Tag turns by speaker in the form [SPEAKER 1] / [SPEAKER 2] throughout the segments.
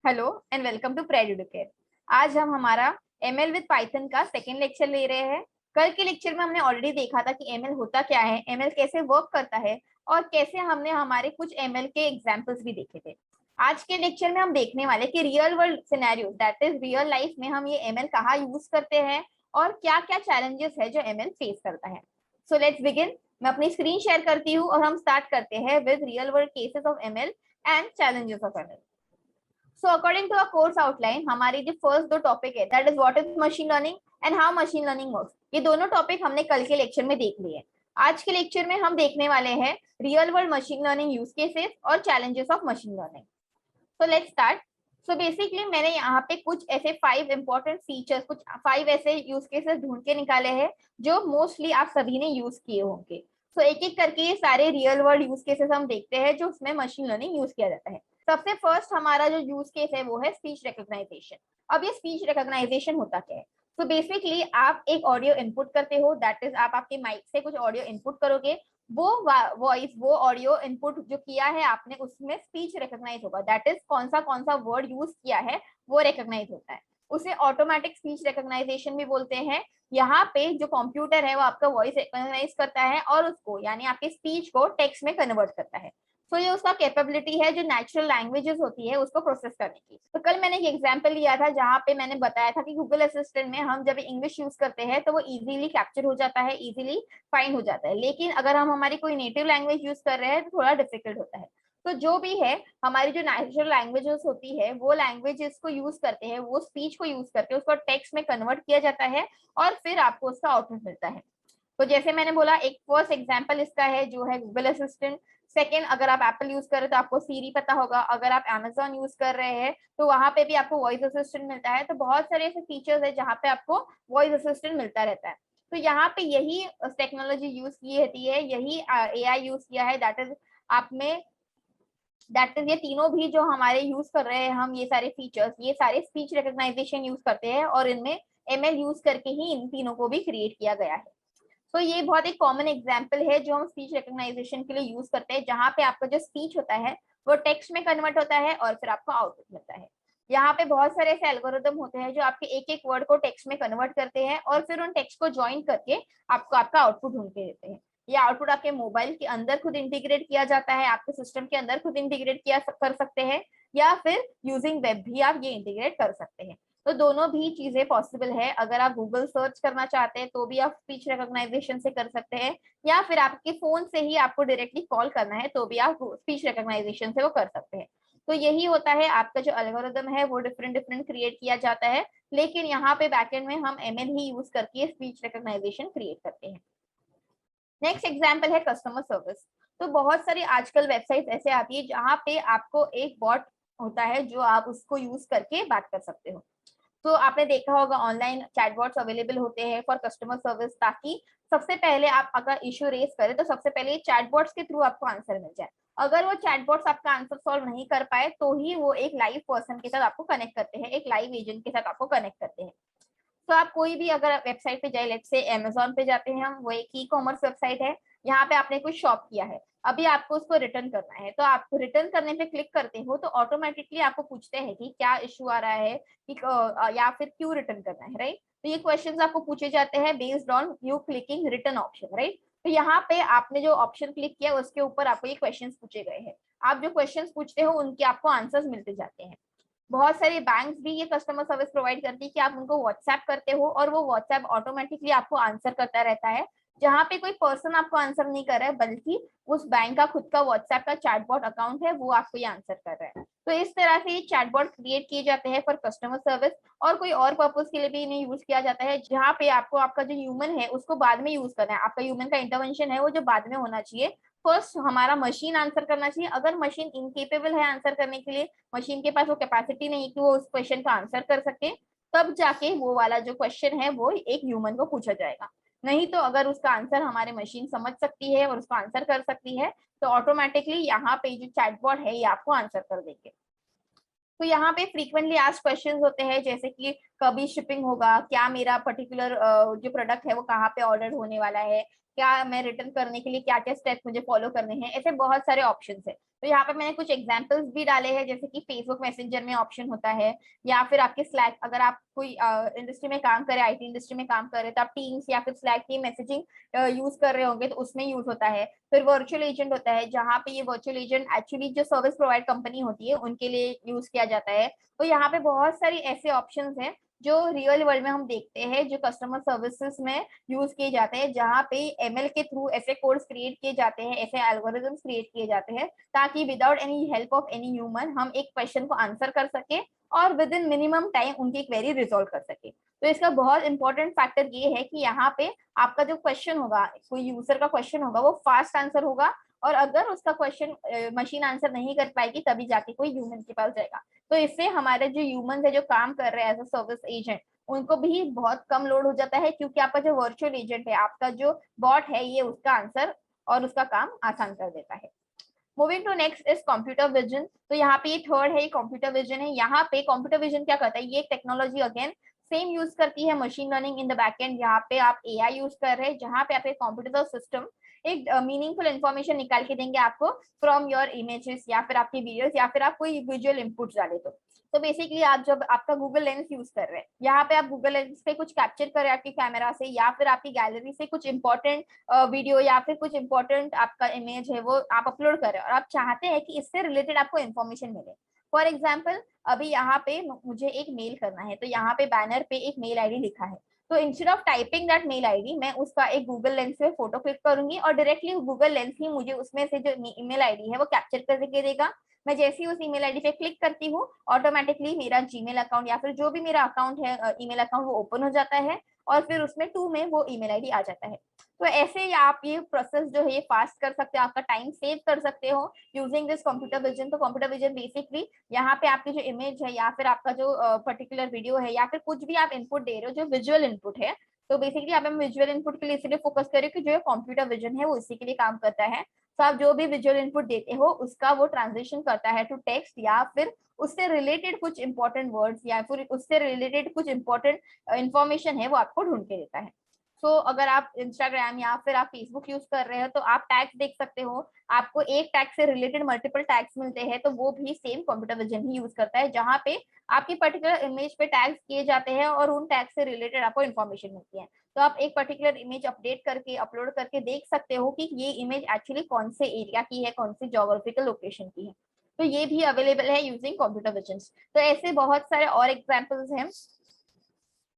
[SPEAKER 1] Hello and welcome to Pred Educate. आज हम हमारा एमएल विद पाइथन का सेकेंड लेक्चर ले रहे हैं। कल के लेक्चर में हमने ऑलरेडी देखा था कि एमएल होता क्या है, एमएल कैसे वर्क करता है और कैसे हमने हमारे कुछ एमएल के एग्जांपल्स भी देखे थे। आज के लेक्चर में हम देखने वाले कि real world scenario that is real life में हम ये एमएल कहाँ यूज करते हैं और क्या क्या चैलेंजेस है जो एमएल फेस करता है। So let's begin. मैं अपनी स्क्रीन शेयर करती हूँ और हम स्टार्ट करते हैं with real world cases of ML and challenges of ML. So according to our course outline, हमारी जो फर्स्ट दो टॉपिक है that is what is machine learning and how machine learning works. ये दोनों टॉपिक हमने कल के लेक्चर में देख लिए। आज के लेक्चर में हम देखने वाले हैं real world machine learning use cases और challenges of machine learning. So let's start. So basically मैंने यहाँ पे कुछ ऐसे 5 इंपॉर्टेंट फीचर्स, कुछ 5 ऐसे यूज केसेस ढूंढ के निकाले हैं जो मोस्टली आप सभी ने यूज किए होंगे। सो एक एक करके ये सारे रियल वर्ल्ड यूज केसेस हम देखते हैं जो उसमें मशीन लर्निंग यूज किया जाता है। सबसे फर्स्ट हमारा जो यूज केस है वो है स्पीच रिकॉग्नाइजेशन। अब ये स्पीच रिकॉग्नाइजेशन होता क्या है? तो बेसिकली आप एक ऑडियो इनपुट करते हो, दैट इज आप आपके माइक से कुछ ऑडियो इनपुट करोगे, वो वॉइस, वो ऑडियो इनपुट जो किया है आपने उसमें स्पीच रिकॉग्नाइज होगा, दैट इज कौन सा वर्ड यूज किया है वो रिकॉग्नाइज होता है। उसे ऑटोमेटिक स्पीच रिकॉग्नाइजेशन भी बोलते हैं। यहाँ पे जो कंप्यूटर है वो आपका वॉइस रिकॉग्नाइज करता है और उसको यानी आपकी स्पीच को टेक्स्ट में कन्वर्ट करता है। तो ये उसका कैपेबिलिटी है जो नेचुरल लैंग्वेजेस होती है उसको प्रोसेस करने की। तो कल मैंने एक एग्जांपल लिया था जहाँ पे मैंने बताया था कि गूगल असिस्टेंट में हम जब इंग्लिश यूज करते हैं तो वो इजीली कैप्चर हो जाता है, इजीली फाइंड हो जाता है, लेकिन अगर हम हमारी कोई नेटिव लैंग्वेज यूज कर रहे हैं तो थोड़ा डिफिकल्ट होता है। तो जो भी है हमारी जो नेचुरल लैंग्वेजेस होती है वो लैंग्वेजेस को यूज करते हैं, वो स्पीच को यूज करके उसको टेक्स्ट में कन्वर्ट किया जाता है और फिर आपको उसका आउटपुट मिलता है। तो जैसे मैंने बोला, एक फर्स्ट एग्जांपल इसका है जो है गूगल असिस्टेंट। सेकेंड, अगर आप एप्पल यूज कर रहे हो तो आपको सीरी पता होगा। अगर आप अमेजोन यूज कर रहे हैं तो वहां पे भी आपको वॉइस असिस्टेंट मिलता है। तो बहुत सारे ऐसे फीचर्स है जहाँ पे आपको वॉइस असिस्टेंट मिलता रहता है। तो यहाँ पे यही टेक्नोलॉजी यूज की रहती है, यही एआई यूज किया है, दैट इज आप में दैट इज ये तीनों भी जो हमारे यूज कर रहे हैं हम, ये सारे फीचर्स, ये सारे स्पीच रिकॉग्नाइजेशन यूज करते हैं और इनमें एमएल यूज करके ही इन तीनों को भी क्रिएट किया गया है। तो ये बहुत एक कॉमन एग्जाम्पल है जो हम स्पीच रिकॉग्नाइजेशन के लिए यूज करते हैं, जहाँ पे आपका जो स्पीच होता है वो टेक्स्ट में कन्वर्ट होता है और फिर आपको आउटपुट मिलता है। यहाँ पे बहुत सारे ऐसे एल्गोरिदम होते हैं जो आपके एक एक वर्ड को टेक्स्ट में कन्वर्ट करते हैं और फिर उन टेक्स्ट को ज्वाइन करके आपको आपका आउटपुट ढूंढ के देते हैं। ये आउटपुट आपके मोबाइल के अंदर खुद इंटीग्रेट किया जाता है, आपके सिस्टम के अंदर खुद इंटीग्रेट किया कर सकते हैं, या फिर यूजिंग वेब भी आप ये इंटीग्रेट कर सकते हैं। तो दोनों भी चीजें पॉसिबल है। अगर आप गूगल सर्च करना चाहते हैं तो भी आप स्पीच रिकॉग्नाइजेशन से कर सकते हैं, या फिर आपके फोन से ही आपको डायरेक्टली कॉल करना है तो भी आप स्पीच रिकॉग्नाइजेशन से वो कर सकते हैं। तो यही होता है, आपका जो एल्गोरिदम है वो डिफरेंट डिफरेंट क्रिएट किया जाता है, लेकिन यहाँ पे बैकएंड में हम एमएल ही यूज करके स्पीच रिकॉग्नाइजेशन क्रिएट करते हैं। नेक्स्ट एग्जाम्पल है कस्टमर सर्विस। तो बहुत सारी आजकल वेबसाइट ऐसे आती है जहाँ पे आपको एक बॉट होता है जो आप उसको यूज करके बात कर सकते हो। तो आपने देखा होगा ऑनलाइन चैटबॉट्स अवेलेबल होते हैं फॉर कस्टमर सर्विस, ताकि सबसे पहले आप अगर इश्यू रेज करें तो सबसे पहले चैटबॉट्स के थ्रू आपको आंसर मिल जाए। अगर वो चैटबॉट्स आपका आंसर सॉल्व नहीं कर पाए तो ही वो एक लाइव पर्सन के साथ आपको कनेक्ट करते हैं, एक लाइव एजेंट के साथ आपको कनेक्ट करते हैं। तो आप कोई भी अगर वेबसाइट पे जाए, लेट्स से अमेजोन पे जाते हैं हम, वो एक ई कॉमर्स वेबसाइट है, यहाँ पे आपने कुछ शॉप किया है, अभी आपको उसको रिटर्न करना है, तो आप रिटर्न करने पे क्लिक करते हो तो ऑटोमेटिकली आपको पूछते हैं कि क्या इशू आ रहा है कि या फिर क्यों रिटर्न करना है, राइट। तो ये क्वेश्चंस आपको पूछे जाते हैं based on you clicking return option, right. तो यहाँ पे आपने जो ऑप्शन क्लिक किया उसके ऊपर आपको ये क्वेश्चंस पूछे गए हैं। आप जो क्वेश्चंस पूछते हो उनके आपको आंसर्स मिलते जाते हैं। बहुत सारे बैंक्स भी ये कस्टमर सर्विस प्रोवाइड करती है कि आप उनको व्हाट्सएप करते हो और वो व्हाट्सएप ऑटोमेटिकली आपको आंसर करता रहता है, जहाँ पे कोई पर्सन आपको आंसर नहीं कर रहा है बल्कि उस बैंक का खुद का व्हाट्सएप का चैटबॉट अकाउंट है, वो आपको ये आंसर कर रहा है। तो इस तरह से ये चैटबॉट क्रिएट किए जाते हैं फॉर कस्टमर सर्विस, और कोई और पर्पज के लिए भी इन्हें यूज किया जाता है जहाँ पे आपको आपका जो ह्यूमन है उसको बाद में यूज करना है, आपका ह्यूमन का इंटरवेंशन है वो जो बाद में होना चाहिए। फर्स्ट हमारा मशीन आंसर करना चाहिए, अगर मशीन इनकेपेबल है आंसर करने के लिए, मशीन के पास वो कैपेसिटी नहीं कि वो उस क्वेश्चन का आंसर कर सके, तब जाके वो वाला जो क्वेश्चन है वो एक ह्यूमन को पूछा जाएगा। नहीं तो अगर उसका आंसर हमारे मशीन समझ सकती है और उसका आंसर कर सकती है तो ऑटोमेटिकली यहाँ पे जो चैटबॉट है ये आपको आंसर कर देंगे। तो यहाँ पे फ्रीक्वेंटली आस्क्ड क्वेश्चंस होते हैं जैसे कि कभी शिपिंग होगा, क्या मेरा पर्टिकुलर जो प्रोडक्ट है वो कहाँ पे ऑर्डर होने वाला है, क्या मैं रिटर्न करने के लिए क्या क्या स्टेप मुझे फॉलो करने हैं, ऐसे बहुत सारे ऑप्शंस है। तो यहाँ पे मैंने कुछ एग्जांपल्स भी डाले हैं, जैसे कि फेसबुक मैसेंजर में ऑप्शन होता है, या फिर आपके स्लैक, अगर आप कोई इंडस्ट्री में काम करे, आईटी इंडस्ट्री में काम करे, तो आप टीम्स या फिर स्लैक की मैसेजिंग यूज कर रहे होंगे तो उसमें यूज होता है। फिर वर्चुअल एजेंट होता है, जहाँ पे ये वर्चुअल एजेंट एक्चुअली जो सर्विस प्रोवाइड कंपनी होती है उनके लिए यूज किया जाता है। तो यहाँ पे बहुत सारी ऐसे ऑप्शंस हैं जो रियल वर्ल्ड में हम देखते हैं, जो कस्टमर सर्विसेज में यूज किए जाते हैं, जहाँ पे एमएल के थ्रू ऐसे कोड्स क्रिएट किए जाते हैं, ऐसे एल्गोरिदम्स क्रिएट किए जाते हैं, ताकि without any help of any human हम एक क्वेश्चन को आंसर कर सके और विद इन मिनिमम टाइम उनकी क्वेरी रिजोल्व कर सके। तो इसका बहुत इंपॉर्टेंट फैक्टर ये है कि यहाँ पे आपका जो क्वेश्चन होगा, कोई यूजर का क्वेश्चन होगा, वो फास्ट आंसर होगा, और अगर उसका क्वेश्चन मशीन आंसर नहीं कर पाएगी तभी जाके कोई ह्यूमन के पास जाएगा। तो इससे हमारे जो ह्यूमन है जो काम कर रहे हैं एज अ सर्विस एजेंट, उनको भी बहुत कम लोड हो जाता है, क्योंकि आपका जो वर्चुअल एजेंट है, आपका जो बॉट है, ये उसका आंसर और उसका काम आसान कर देता है। Moving to next is computer vision. तो यहाँ पे ये थर्ड है, कंप्यूटर विजन है। यहाँ पे कंप्यूटर विजन क्या करता है, ये एक टेक्नोलॉजी अगेन सेम यूज करती है machine learning in the back and. यहाँ पे आप एआई यूज कर रहे हैं, जहाँ पे आपके कंप्यूटर सिस्टम एक मीनिंगफुल इन्फॉर्मेशन निकाल के देंगे आपको फ्रॉम योर इमेजेस या फिर आपकी वीडियोस, या फिर आप कोई विजुअल इनपुट डाले तो बेसिकली आप जब आपका गूगल लेंस यूज कर रहे हैं, यहाँ पे आप गूगल लेंस पे कुछ कैप्चर कर रहे हैं आपकी कैमरा से, या फिर आपकी गैलरी से कुछ इंपॉर्टेंट वीडियो या फिर कुछ इंपॉर्टेंट आपका इमेज है वो आप अपलोड कर रहे हैं, और आप चाहते हैं कि इससे रिलेटेड आपको इन्फॉर्मेशन मिले। फॉर एग्जाम्पल, अभी यहाँ पे मुझे एक मेल करना है, तो यहाँ पे बैनर पे एक मेल आईडी लिखा है, तो instead of typing that mail ID, मैं उसका एक गूगल लेंस पे फोटो क्लिक करूंगी और डायरेक्टली गूगल लेंस ही मुझे उसमें से जो ईमेल आईडी है वो कैप्चर करके देगा। मैं जैसे ही उस ईमेल आईडी पे क्लिक करती हूँ, ऑटोमेटिकली मेरा जीमेल अकाउंट या फिर जो भी मेरा अकाउंट है, ईमेल अकाउंट, वो ओपन हो जाता है, और फिर उसमें टू में वो ईमेल आईडी आ जाता है। तो ऐसे आप ये प्रोसेस जो है ये फास्ट कर सकते हो, आपका टाइम सेव कर सकते हो यूजिंग दिस कंप्यूटर विजन। तो कंप्यूटर विजन बेसिकली यहाँ पे आपकी जो इमेज है या फिर आपका जो पर्टिकुलर वीडियो है या फिर कुछ भी आप इनपुट दे रहे हो जो विजुअल इनपुट है, तो बेसिकली आप विजुअल इनपुट के लिए इसलिए फोकस करें कि जो कंप्यूटर विजन है वो इसी के लिए काम करता है। तो आप जो भी विजुअल इनपुट देते हो उसका वो ट्रांसलेशन करता है टू टेक्स्ट, या फिर उससे रिलेटेड कुछ इंपॉर्टेंट वर्ड्स या फिर उससे रिलेटेड कुछ इंपॉर्टेंट इंफॉर्मेशन है वो आपको ढूंढ के देता है। सो अगर आप इंस्टाग्राम या फिर आप फेसबुक यूज कर रहे हो तो आप टैग्स देख सकते हो, आपको एक टैग से रिलेटेड मल्टीपल टैग्स मिलते हैं, तो वो भी सेम कंप्यूटर विजन ही यूज करता है, जहाँ पे आपकी पर्टिकुलर इमेज पे टैग्स किए जाते हैं और उन टैग से रिलेटेड आपको इन्फॉर्मेशन मिलती है। तो आप एक पर्टिकुलर इमेज अपडेट करके अपलोड करके देख सकते हो कि ये इमेज एक्चुअली कौन से एरिया की है, कौन से जोग्राफिकल लोकेशन की है। तो ये भी अवेलेबल है यूजिंग कंप्यूटर विजन। तो ऐसे बहुत सारे और एग्जांपल्स हैं।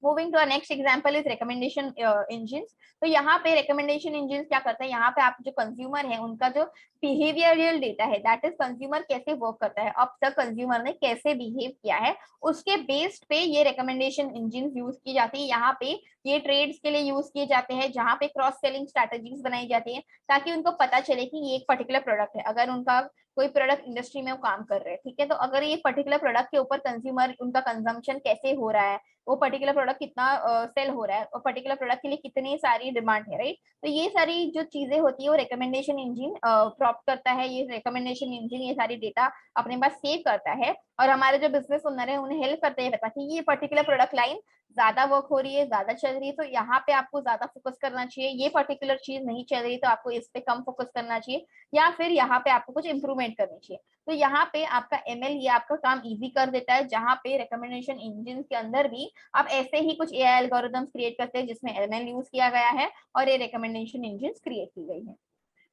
[SPEAKER 1] Moving to next example is recommendation engine. तो यहाँ पे रिकमेंडेशन इंजिन क्या करते हैं, यहाँ पे आप जो कंज्यूमर है उनका जो बिहेवियरल डेटा है, दैट इज कंज्यूमर कैसे वर्क करता है, अब तक कंज्यूमर ने कैसे बिहेव किया है, उसके बेस्ड पे ये रिकमेंडेशन इंजिन यूज की जाती है। यहाँ पे ये ट्रेड्स के लिए यूज किए जाते हैं, जहाँ पे क्रॉस सेलिंग स्ट्रेटेजीज बनाई जाती है, ताकि उनको पता चले कि ये एक पर्टिकुलर प्रोडक्ट है। अगर उनका कोई प्रोडक्ट इंडस्ट्री में वो काम कर रहे हैं, ठीक है, तो अगर ये पर्टिकुलर प्रोडक्ट के ऊपर कंज्यूमर उनका कंजम्पशन कैसे हो रहा है, वो पर्टिकुलर प्रोडक्ट कितना सेल हो रहा है, और पर्टिकुलर प्रोडक्ट के लिए कितनी सारी डिमांड है, राइट। तो ये सारी जो चीजें होती है वो रिकमेंडेशन इंजिन प्रॉप्ट करता है। ये रिकमेंडेशन इंजिन ये सारी डेटा अपने पास सेव करता है, और हमारे जो बिजनेस ओनर है उन्हें हेल्प करते हैं पता कि ये पर्टिकुलर प्रोडक्ट लाइन ज्यादा वर्क हो रही है, ज्यादा चल रही है, तो यहाँ पे आपको ज्यादा फोकस करना चाहिए, ये पर्टिकुलर चीज नहीं चल रही तो आपको इस पे कम फोकस करना चाहिए, या फिर यहाँ पे आपको कुछ इंप्रूवमेंट करनी चाहिए। तो यहाँ पे आपका एमएल ये आपका काम इजी कर देता है, जहाँ पे रिकमेंडेशन इंजिन के अंदर भी आप ऐसे ही कुछ एआई एल्गोरिथम्स क्रिएट करते हैं जिसमें एमएल यूज किया गया है और ये रिकमेंडेशन इंजिन क्रिएट की गई है।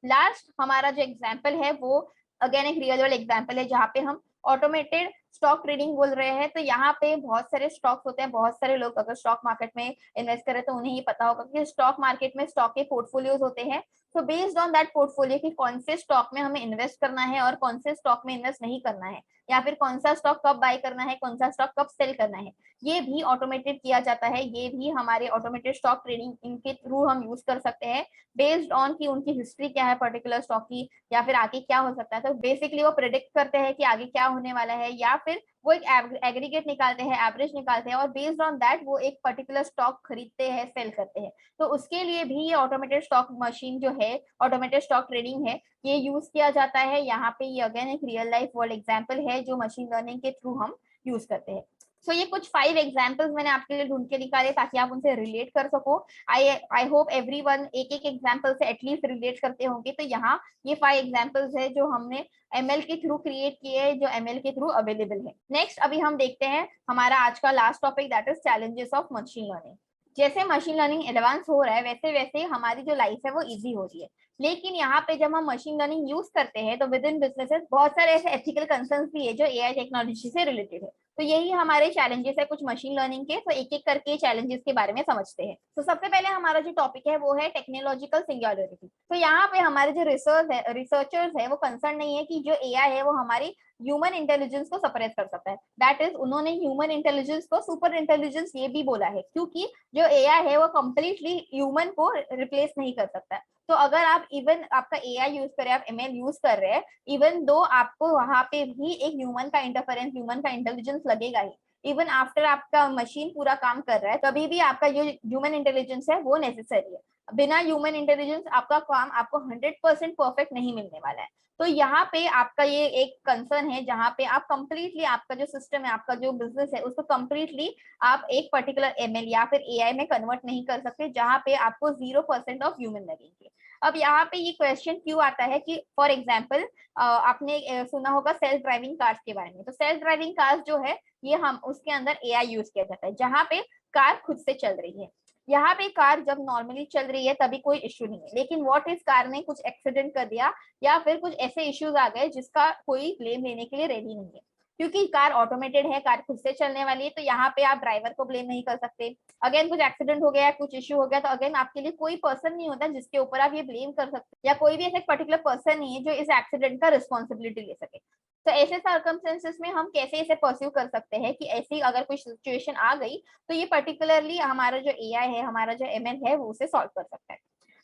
[SPEAKER 1] लास्ट हमारा जो एग्जाम्पल है वो अगेन एक रियल वर्ल्ड एग्जाम्पल है, जहाँ पे हम ऑटोमेटेड स्टॉक ट्रेडिंग बोल रहे हैं। तो यहाँ पे बहुत सारे स्टॉक्स होते हैं, बहुत सारे लोग अगर स्टॉक मार्केट में इन्वेस्ट करें तो उन्हें ही पता होगा कि स्टॉक मार्केट में स्टॉक के पोर्टफोलियोज होते हैं। तो बेस्ड ऑन दैट पोर्टफोलियो कि कौन से स्टॉक में हमें इन्वेस्ट करना है और कौन से स्टॉक में इन्वेस्ट नहीं करना है, या फिर कौन सा स्टॉक कब बाय करना है, कौन सा स्टॉक कब सेल करना है, ये भी ऑटोमेटेड किया जाता है। ये भी हमारे ऑटोमेटेड स्टॉक ट्रेडिंग इनके थ्रू हम यूज कर सकते हैं, बेस्ड ऑन की उनकी हिस्ट्री क्या है पर्टिकुलर स्टॉक की, या फिर आगे क्या हो सकता है। तो बेसिकली वो प्रेडिक्ट करते हैं कि आगे क्या होने वाला है, या फिर वो एक एग्रीगेट निकालते हैं, एवरेज निकालते हैं, और बेस्ड ऑन दैट वो एक पर्टिकुलर स्टॉक खरीदते हैं, सेल करते हैं। तो उसके लिए भी ये ऑटोमेटेड स्टॉक मशीन जो है, ऑटोमेटेड स्टॉक ट्रेडिंग है, ये यूज किया जाता है। यहाँ पे ये अगेन एक रियल लाइफ वर्ल्ड एग्जाम्पल है जो मशीन लर्निंग के थ्रू हम यूज करते हैं। सो ये कुछ 5 एग्जाम्पल्स मैंने आपके लिए ढूंढ के निकाले ताकि आप उनसे रिलेट कर सको। आई होप एवरीवन एक एक एग्जाम्पल से एटलीस्ट रिलेट करते होंगे। तो यहाँ ये 5 एग्जाम्पल्स है जो हमने एमएल के थ्रू क्रिएट किए हैं, जो एमएल के थ्रू अवेलेबल है। नेक्स्ट अभी हम देखते हैं हमारा आज का last topic, that is challenges of machine learning. जैसे मशीन लर्निंग एडवांस हो रहा है वैसे वैसे हमारी जो लाइफ है वो इजी हो रही है। लेकिन यहाँ पे जब हम मशीन लर्निंग यूज करते हैं तो विद इन बिजनेसेस बहुत सारे ऐसे एथिकल कंसर्न्स भी है जो एआई टेक्नोलॉजी से रिलेटेड है। तो यही हमारे चैलेंजेस है कुछ मशीन लर्निंग के। तो एक एक करके चैलेंजेस के बारे में समझते हैं। तो सबसे पहले हमारा जो टॉपिक है वो है टेक्नोलॉजिकल सिंगुलैरिटी। तो यहाँ पे हमारे जो रिसर्चर्स है वो कंसर्न नहीं है कि जो एआई है वो हमारी ह्यूमन इंटेलिजेंस को सप्रेस कर सकता है। दैट इज उन्होंने ह्यूमन इंटेलिजेंस को सुपर इंटेलिजेंस ये भी बोला है, क्योंकि जो एआई है वो कंप्लीटली ह्यूमन को रिप्लेस नहीं कर सकता है। तो अगर आप इवन आपका एआई यूज कर रहे हैं, आप एमएल यूज कर रहे हैं, इवन दो आपको वहां पे भी एक ह्यूमन का इंटरफेरेंस, ह्यूमन का इंटेलिजेंस लगेगा ही। इवन आफ्टर आपका मशीन पूरा काम कर रहा है तभी भी आपका जो ह्यूमन इंटेलिजेंस है वो नेसेसरी है। बिना ह्यूमन इंटेलिजेंस आपका काम आपको 100% परफेक्ट नहीं मिलने वाला है। तो यहाँ पे आपका ये एक कंसर्न है जहाँ पे आप कंप्लीटली आपका जो सिस्टम है, आपका जो बिजनेस है, उसको कंप्लीटली आप एक पर्टिकुलर एमएल या फिर एआई में कन्वर्ट नहीं कर सकते जहाँ पे आपको 0% ऑफ ह्यूमन लगेंगे। अब यहाँ पे ये क्वेश्चन क्यों आता है कि फॉर एग्जाम्पल आपने सुना होगा सेल्फ ड्राइविंग कार्स के बारे में। तो सेल्फ ड्राइविंग कार्स जो है ये हम उसके अंदर एआई यूज किया जाता है जहाँ पे कार खुद से चल रही है। यहाँ पे कार जब नॉर्मली चल रही है तभी कोई इश्यू नहीं है, लेकिन व्हाट इज कार ने कुछ एक्सीडेंट कर दिया या फिर कुछ ऐसे इश्यूज आ गए जिसका कोई ब्लेम लेने के लिए रेडी नहीं है। क्योंकि कार ऑटोमेटेड है, कार खुद से चलने वाली है, तो यहाँ पे आप ड्राइवर को ब्लेम नहीं कर सकते। अगेन कुछ एक्सीडेंट हो गया, कुछ इश्यू हो गया, तो अगेन आपके लिए कोई पर्सन नहीं होता जिसके ऊपर आप ये ब्लेम कर सकते, या कोई भी ऐसा पर्टिकुलर पर्सन नहीं है जो इस एक्सीडेंट का रिस्पॉन्सिबिलिटी ले सके। तो ऐसे सर्कमस्टेंसेस में हम कैसे इसे परस्यू कर सकते हैं कि ऐसी अगर कोई सिचुएशन आ गई तो ये पर्टिकुलरली हमारा जो एआई है, हमारा जो एमएल है, वो उसे सॉल्व कर सकता है।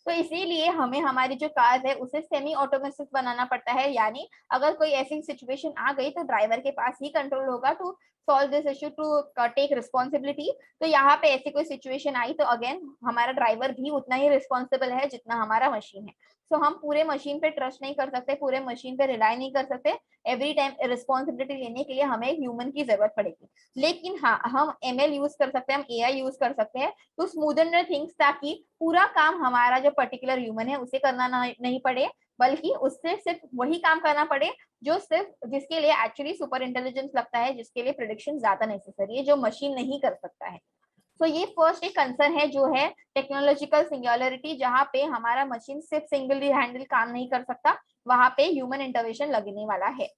[SPEAKER 1] तो इसीलिए हमें हमारी जो कार है उसे सेमी ऑटोमेटिक बनाना पड़ता है, यानी अगर कोई ऐसी सिचुएशन आ गई तो ड्राइवर के पास ही कंट्रोल होगा to solve this issue, to take responsibility. तो यहाँ पे ऐसी कोई सिचुएशन आई तो अगेन हमारा ड्राइवर भी उतना ही रिस्पॉन्सिबल है जितना हमारा मशीन है। तो हम पूरे मशीन पे ट्रस्ट नहीं कर सकते, पूरे मशीन पे रिलाई नहीं कर सकते। एवरी टाइम रिस्पॉन्सिबिलिटी लेने के लिए हमें ह्यूमन की जरूरत पड़ेगी। लेकिन हाँ, हम एमएल यूज कर सकते हैं, हम एआई यूज कर सकते हैं टू स्मूदन थिंग्स, ताकि पूरा काम हमारा जो पर्टिकुलर ह्यूमन है उसे करना नहीं पड़े, बल्कि उससे सिर्फ वही काम करना पड़े जो सिर्फ जिसके लिए एक्चुअली सुपर इंटेलिजेंस लगता है, जिसके लिए प्रेडिक्शन ज्यादा नेसेसरी है, जो मशीन नहीं कर सकता है। तो ये फर्स्ट एक कंसर्न है जो है टेक्नोलॉजिकल सिंगुलैरिटी, जहाँ पे हमारा मशीन सिर्फ सिंगली हैंडल काम नहीं कर सकता, वहां पे ह्यूमन इंटरवेंशन लगने वाला है।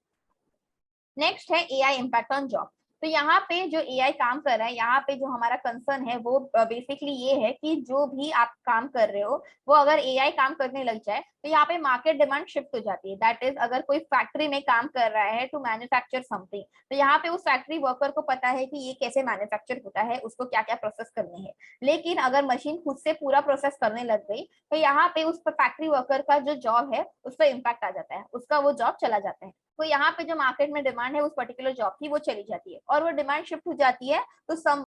[SPEAKER 1] नेक्स्ट है एआई इम्पैक्ट ऑन जॉब। तो यहाँ पे जो एआई काम कर रहा है, यहाँ पे जो हमारा कंसर्न है वो बेसिकली ये है कि जो भी आप काम कर रहे हो वो अगर एआई काम करने लग जाए तो यहाँ पे मार्केट डिमांड शिफ्ट हो जाती है। दैट इज अगर कोई फैक्ट्री में काम कर रहा है टू मैन्युफैक्चर समथिंग, तो यहाँ पे उस फैक्ट्री वर्कर को पता है कि ये कैसे मैन्युफैक्चर होता है, उसको क्या क्या प्रोसेस करने हैं। लेकिन अगर मशीन खुद से पूरा प्रोसेस करने लग गई तो यहाँ पे उस फैक्ट्री वर्कर का जो जॉब है उस पर इम्पैक्ट आ जाता है, उसका वो जॉब चला जाता है। तो यहाँ पे जो मार्केट में डिमांड है उस पर्टिकुलर जॉब की वो चली जाती है, और वो डिमांड शिफ्ट हो जाती है तो सम